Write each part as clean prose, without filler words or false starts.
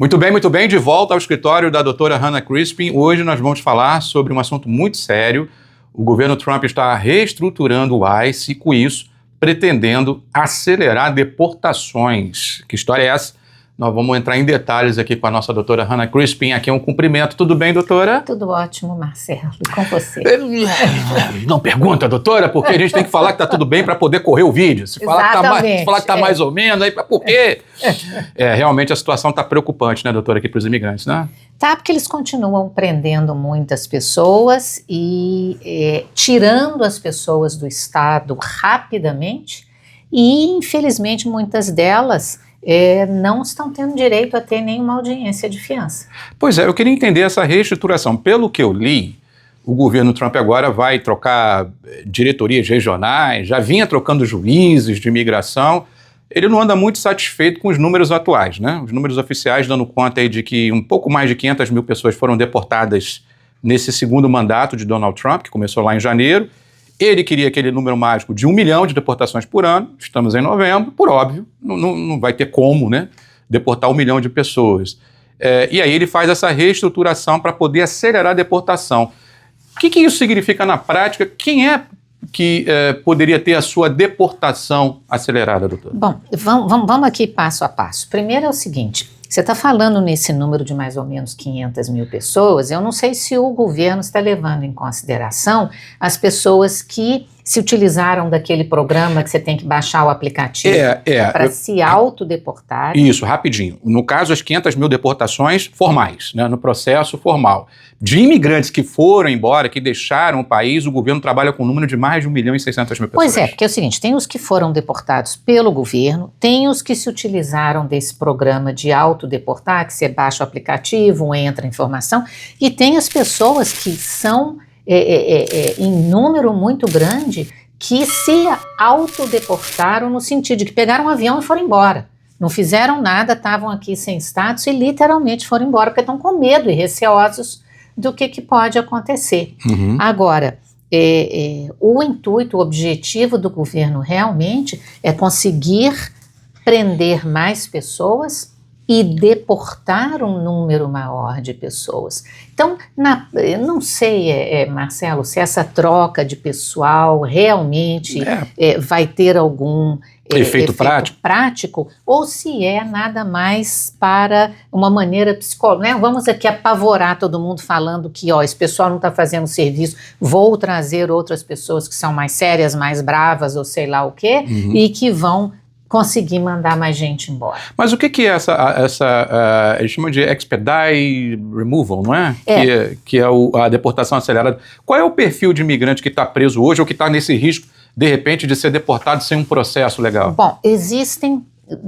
Muito bem, de volta ao escritório da doutora Hannah Crispin. Hoje nós vamos falar sobre um assunto muito sério. O governo Trump está reestruturando o ICE e, com isso, pretendendo acelerar deportações. Que história é essa? Nós vamos entrar em detalhes aqui com a nossa doutora Hannah Crispin. Aqui é um cumprimento. Tudo bem, doutora? Tudo ótimo, Marcelo. E com você? Não pergunta, doutora, porque a gente tem que falar que está tudo bem para poder correr o vídeo. Se falar que está mais ou menos, aí por quê? Realmente a situação está preocupante, né, doutora, aqui para os imigrantes, né? Tá, porque eles continuam prendendo muitas pessoas e tirando as pessoas do estado rapidamente e, infelizmente, muitas delas não estão tendo direito a ter nenhuma audiência de fiança. Pois é, eu queria entender essa reestruturação. Pelo que eu li, o governo Trump agora vai trocar diretorias regionais, já vinha trocando juízes de imigração. Ele não anda muito satisfeito com os números atuais, né? Os números oficiais dando conta aí de que um pouco mais de 500 mil pessoas foram deportadas nesse segundo mandato de Donald Trump, que começou lá em janeiro. Ele queria aquele número mágico de 1 milhão de deportações por ano. Estamos em novembro, por óbvio, não vai ter como, né, deportar 1 milhão de pessoas. E aí ele faz essa reestruturação para poder acelerar a deportação. O que isso significa na prática? Quem é que poderia ter a sua deportação acelerada, doutor? Bom, vamos aqui passo a passo. Primeiro é o seguinte, você está falando nesse número de mais ou menos 500 mil pessoas, eu não sei se o governo está levando em consideração as pessoas que se utilizaram daquele programa que você tem que baixar o aplicativo para se autodeportar. Isso, rapidinho. No caso, as 500 mil deportações formais, né, no processo formal. De imigrantes que foram embora, que deixaram o país, o governo trabalha com um número de mais de 1 milhão e 600 mil pessoas. Pois é, porque é o seguinte, tem os que foram deportados pelo governo, tem os que se utilizaram desse programa de autodeportar, que você baixa o aplicativo, entra a informação, e tem as pessoas que são em número muito grande que se autodeportaram no sentido de que pegaram um avião e foram embora. Não fizeram nada, estavam aqui sem status e literalmente foram embora porque estão com medo e receosos do que pode acontecer. Uhum. Agora, o intuito, o objetivo do governo realmente é conseguir prender mais pessoas e deportar um número maior de pessoas. Então, eu não sei, Marcelo, se essa troca de pessoal realmente vai ter algum efeito prático ou se é nada mais para uma maneira psicológica, né? Vamos aqui apavorar todo mundo falando que esse pessoal não está fazendo serviço, vou trazer outras pessoas que são mais sérias, mais bravas ou sei lá o quê, e que vão conseguir mandar mais gente embora. Mas o que é essa eles chamam de expedite removal, não é? Que é a deportação acelerada. Qual é o perfil de imigrante que está preso hoje ou que está nesse risco, de repente, de ser deportado sem um processo legal? Bom, existem,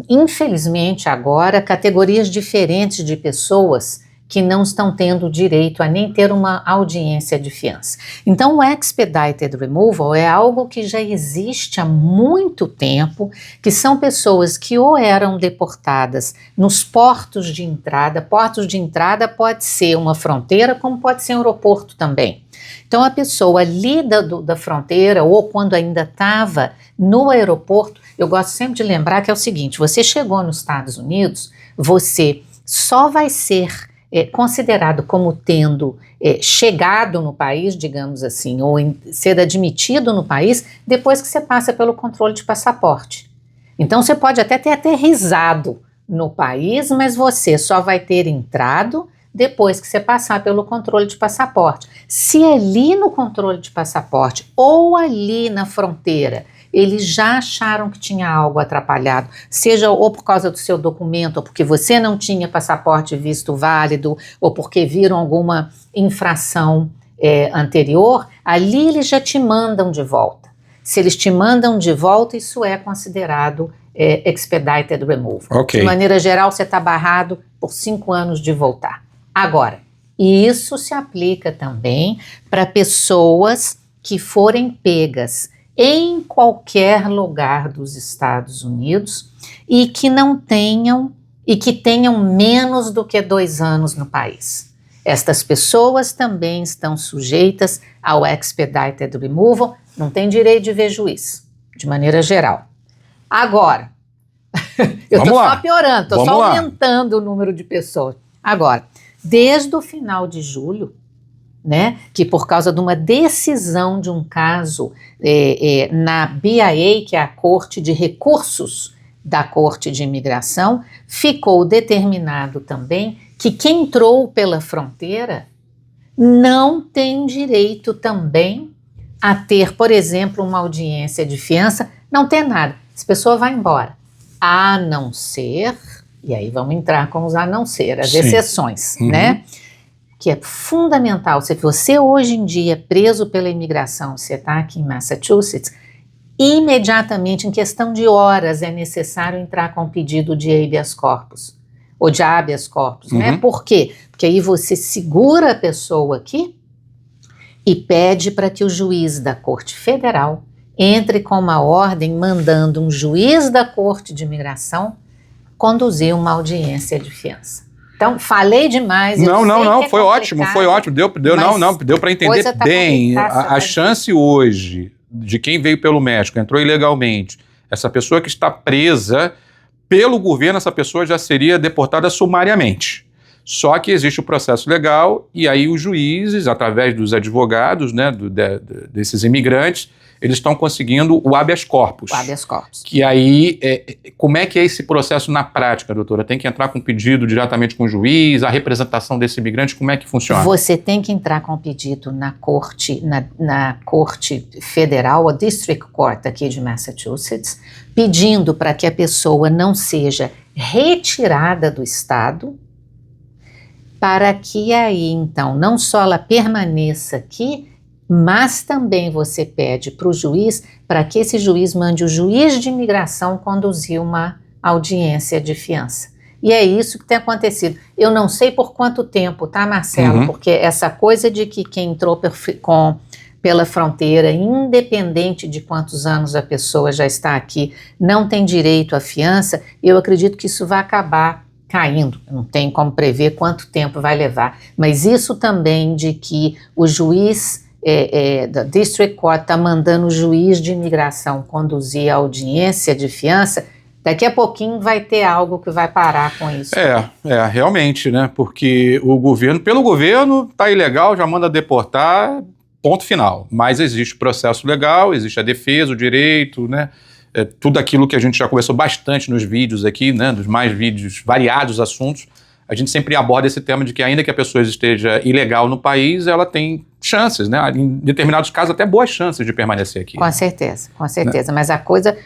infelizmente agora, categorias diferentes de pessoas que não estão tendo direito a nem ter uma audiência de fiança. Então, o expedited removal é algo que já existe há muito tempo, que são pessoas que ou eram deportadas nos portos de entrada. Portos de entrada pode ser uma fronteira, como pode ser um aeroporto também. Então, a pessoa ali da fronteira, ou quando ainda estava no aeroporto, eu gosto sempre de lembrar que é o seguinte, você chegou nos Estados Unidos, você só vai ser considerado como tendo chegado no país, digamos assim, ou ser admitido no país, depois que você passa pelo controle de passaporte. Então, você pode até ter aterrissado no país, mas você só vai ter entrado depois que você passar pelo controle de passaporte. Se ali no controle de passaporte ou ali na fronteira eles já acharam que tinha algo atrapalhado, seja ou por causa do seu documento, ou porque você não tinha passaporte visto válido, ou porque viram alguma infração anterior, ali eles já te mandam de volta. Se eles te mandam de volta, isso é considerado expedited removal. Okay. De maneira geral, você está barrado por 5 anos de voltar. Agora, isso se aplica também para pessoas que forem pegas em qualquer lugar dos Estados Unidos e que não tenham e que tenham menos do que 2 anos no país. Estas pessoas também estão sujeitas ao expedited removal, não tem direito de ver juiz, de maneira geral. Agora, Eu Vamos estou lá. só piorando, estou Vamos só lá. aumentando o número de pessoas. Agora, desde o final de julho, né, que por causa de uma decisão de um caso na BIA, que é a Corte de Recursos da Corte de Imigração, ficou determinado também que quem entrou pela fronteira não tem direito também a ter, por exemplo, uma audiência de fiança, não tem nada. Essa pessoa vai embora. A não ser, e aí vamos entrar com os a não ser, as Sim. exceções, né? Que é fundamental. Se você hoje em dia é preso pela imigração, você está aqui em Massachusetts, imediatamente, em questão de horas, é necessário entrar com um pedido de habeas corpus, ou de habeas corpus, né? Por quê? Porque aí você segura a pessoa aqui e pede para que o juiz da Corte Federal entre com uma ordem mandando um juiz da Corte de Imigração conduzir uma audiência de fiança. Então, falei demais. Não, foi ótimo. Deu para entender tá bem. A chance hoje de quem veio pelo México, entrou ilegalmente, essa pessoa que está presa pelo governo, essa pessoa já seria deportada sumariamente. Só que existe o processo legal e aí os juízes, através dos advogados, né, desses imigrantes, eles estão conseguindo o habeas corpus. O habeas corpus. Que aí, como é que é esse processo na prática, doutora? Tem que entrar com pedido diretamente com o juiz, a representação desse imigrante, como é que funciona? Você tem que entrar com pedido na corte, na Corte Federal, a District Court aqui de Massachusetts, pedindo para que a pessoa não seja retirada do estado, para que aí, então, não só ela permaneça aqui, mas também você pede para o juiz, para que esse juiz mande o juiz de imigração conduzir uma audiência de fiança. E é isso que tem acontecido. Eu não sei por quanto tempo, tá, Marcelo? Porque essa coisa de que quem entrou pela fronteira, independente de quantos anos a pessoa já está aqui, não tem direito à fiança, eu acredito que isso vai acabar caindo. Não tem como prever quanto tempo vai levar. Mas isso também de que o juiz da District Court está mandando o juiz de imigração conduzir a audiência de fiança, daqui a pouquinho vai ter algo que vai parar com isso. Realmente, né? Porque pelo governo, tá ilegal, já manda deportar, ponto final. Mas existe o processo legal, existe a defesa, o direito, né? Tudo aquilo que a gente já conversou bastante nos vídeos aqui, né? Dos mais vídeos, variados assuntos. A gente sempre aborda esse tema de que ainda que a pessoa esteja ilegal no país, ela tem chances, né? Em determinados casos, até boas chances de permanecer aqui. Com certeza. Né? Mas a coisa...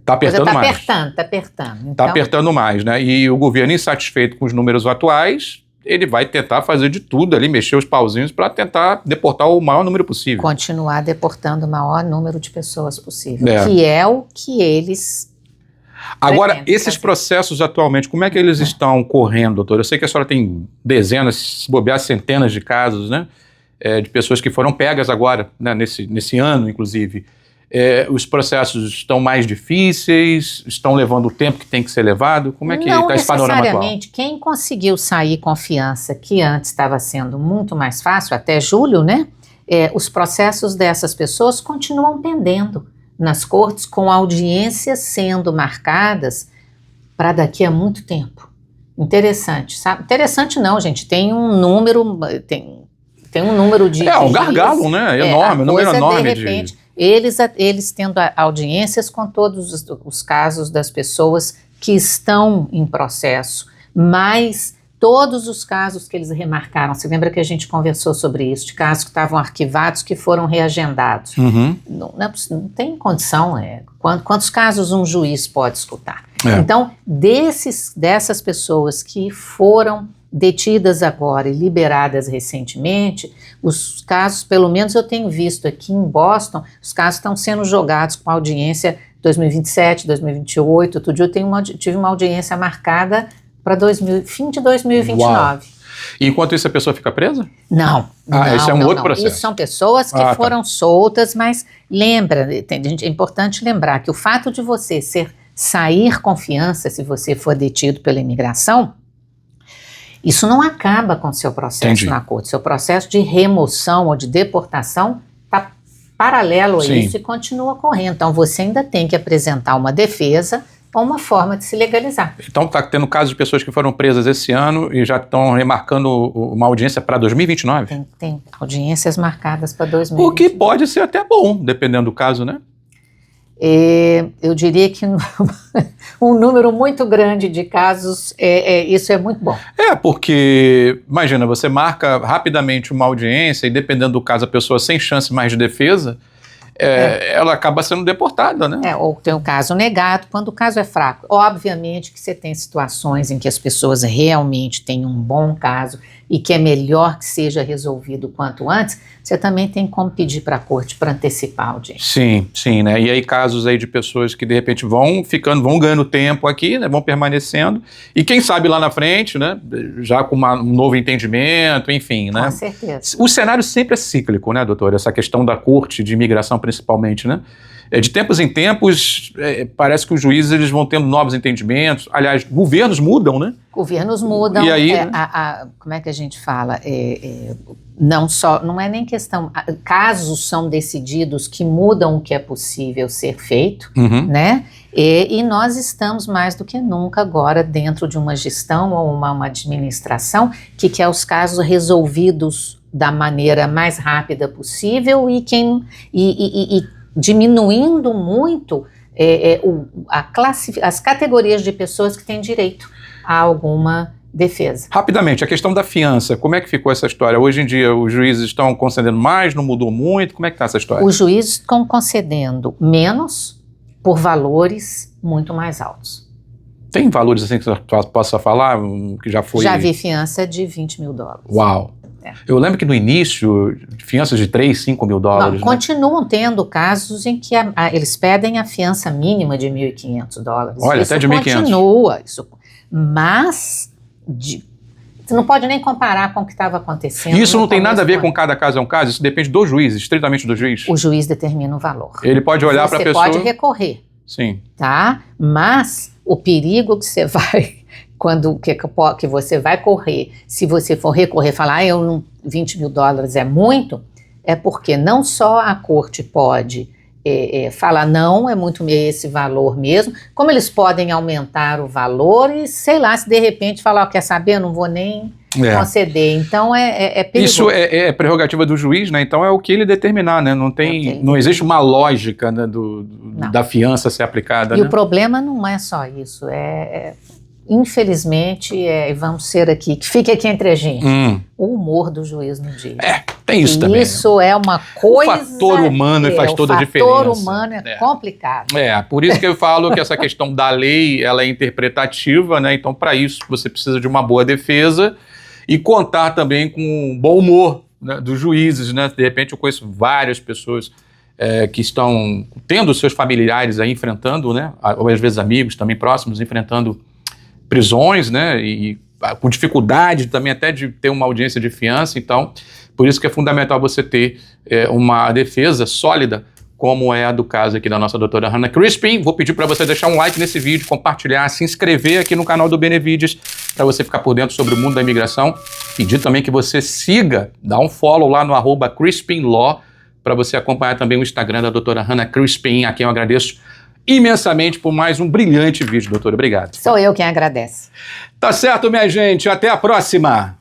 Tá apertando mais. Tá apertando. Então, tá apertando mais, né? E o governo, insatisfeito com os números atuais, ele vai tentar fazer de tudo ali, mexer os pauzinhos para tentar deportar o maior número possível. Continuar deportando o maior número de pessoas possível, que é o que eles... Agora, esses processos atualmente, como é que eles estão correndo, doutor? Eu sei que a senhora tem dezenas, se bobear, centenas de casos, né? De pessoas que foram pegas agora, né, nesse ano, inclusive. Os processos estão mais difíceis, estão levando o tempo que tem que ser levado? Como é que está esse panorama atual? Não necessariamente. Quem conseguiu sair com fiança, que antes estava sendo muito mais fácil, até julho, né? Os processos dessas pessoas continuam pendendo nas cortes, com audiências sendo marcadas para daqui a muito tempo. Interessante, sabe? Interessante não, gente. Tem um número, tem um número de... um gargalo, né? Enorme, um número enorme de repente, eles tendo audiências com todos os casos das pessoas que estão em processo, mas todos os casos que eles remarcaram, você lembra que a gente conversou sobre isso, de casos que estavam arquivados que foram reagendados. Não tem condição, quantos casos um juiz pode escutar? Então, dessas pessoas que foram detidas agora e liberadas recentemente, os casos, pelo menos eu tenho visto aqui em Boston, os casos estão sendo jogados com audiência 2027, 2028, outro dia eu tive uma audiência marcada para fim de 2029. Uau. E enquanto isso a pessoa fica presa? Não. Esse é um outro processo. Isso são pessoas que foram soltas, mas lembra, é importante lembrar que o fato de você sair com fiança, se você for detido pela imigração, isso não acaba com o seu processo na corte. Seu processo de remoção ou de deportação paralelo a isso e continua correndo. Então, você ainda tem que apresentar uma defesa uma forma de se legalizar. Então está tendo casos de pessoas que foram presas esse ano e já estão remarcando uma audiência para 2029? Tem audiências marcadas para 2029. O que pode ser até bom, dependendo do caso, né? Eu diria que um número muito grande de casos, isso é muito bom. Porque, imagina, você marca rapidamente uma audiência e dependendo do caso, a pessoa sem chance mais de defesa, ela acaba sendo deportada, né? Ou tem o caso negado, quando o caso é fraco. Obviamente que você tem situações em que as pessoas realmente têm um bom caso e que é melhor que seja resolvido quanto antes, você também tem como pedir para a corte para antecipar a audiência. Sim, né? E aí casos aí de pessoas que de repente vão ganhando tempo aqui, né? Vão permanecendo, e quem sabe lá na frente, né? Já com um novo entendimento, enfim, né? Com certeza. O cenário sempre é cíclico, né, doutor? Essa questão da corte de imigração principalmente, né? De tempos em tempos, parece que os juízes eles vão tendo novos entendimentos. Aliás, governos mudam, né? Governos mudam. E aí, como é que a gente fala? Não é nem questão. Casos são decididos que mudam o que é possível ser feito, né? E nós estamos mais do que nunca agora dentro de uma gestão ou uma administração que quer os casos resolvidos da maneira mais rápida possível e diminuindo muito as categorias de pessoas que têm direito a alguma defesa. Rapidamente, a questão da fiança, como é que ficou essa história? Hoje em dia os juízes estão concedendo mais, não mudou muito? Como é que está essa história? Os juízes estão concedendo menos por valores muito mais altos. Tem valores assim que você possa falar, que já foi... Já vi fiança de $20 mil. Uau! Eu lembro que no início, fianças de 3, 5 mil dólares. Não, continuam tendo casos em que eles pedem a fiança mínima de $1.500. Olha, até de 1.500. Continua, mas você não pode nem comparar com o que estava acontecendo. Isso não tem nada a ver com cada caso é um caso? Isso depende do juiz, estritamente do juiz? O juiz determina o valor. Ele pode olhar para a pessoa... Você pode recorrer. Sim. Tá? Mas o perigo que você vai... que você vai correr, se você for recorrer e falar, $20 mil é muito, é porque não só a corte pode falar, não, é muito esse valor mesmo, como eles podem aumentar o valor e, sei lá, se de repente falar, quer saber, eu não vou nem conceder. Então, é perigoso. Isso é prerrogativa do juiz, né? Então, é o que ele determinar, né? Não existe uma lógica, né, da fiança ser aplicada. E o problema não é só isso, infelizmente, vamos ser aqui, que fique aqui entre a gente, o humor do juiz no dia. Tem isso também. Isso é uma coisa... O fator humano faz toda a diferença. O fator humano é complicado. Por isso que eu falo que essa questão da lei, ela é interpretativa, né? Então, para isso, você precisa de uma boa defesa e contar também com um bom humor, né, dos juízes, né? De repente, eu conheço várias pessoas que estão tendo seus familiares aí enfrentando, né? Ou às vezes amigos também próximos, enfrentando prisões, né, e com dificuldade também até de ter uma audiência de fiança. Então, por isso que é fundamental você ter uma defesa sólida, como é a do caso aqui da nossa doutora Hannah Crispin. Vou pedir para você deixar um like nesse vídeo, compartilhar, se inscrever aqui no canal do Benevides, para você ficar por dentro sobre o mundo da imigração. Pedir também que você siga, dá um follow lá no @CrispinLaw, para você acompanhar também o Instagram da doutora Hannah Crispin, a quem eu agradeço imensamente por mais um brilhante vídeo, doutora. Obrigado. Sou eu quem agradece. Tá certo, minha gente. Até a próxima.